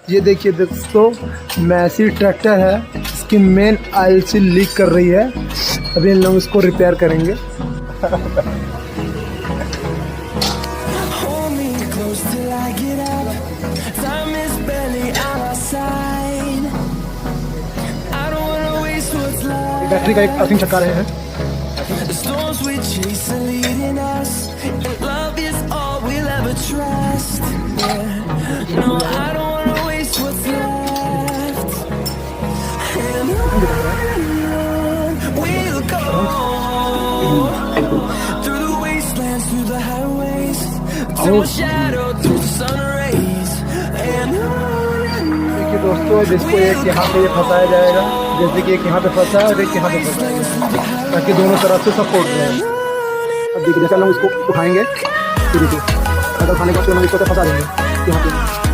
ये देखिए दोस्तों, मैसी ट्रैक्टर है, इसकी मेन ऑयल सी लीक कर रही है। अभी इन लोग इसको रिपेयर करेंगे। बैटरी का एक अर्थिंग चक्का रहे हैं। देखिए दोस्तों, जिसको एक यहाँ पे फंसाया जाएगा, जैसे कि एक यहाँ पे फंसा है और एक यहाँ पे फंसा है, ताकि दोनों तरफ से सपोर्ट रहे। अब देखिए जैसे हम इसको उठाएंगे, फिर देखिए अगर उठाने के बाद इसको फंसा देंगे यहाँ पे।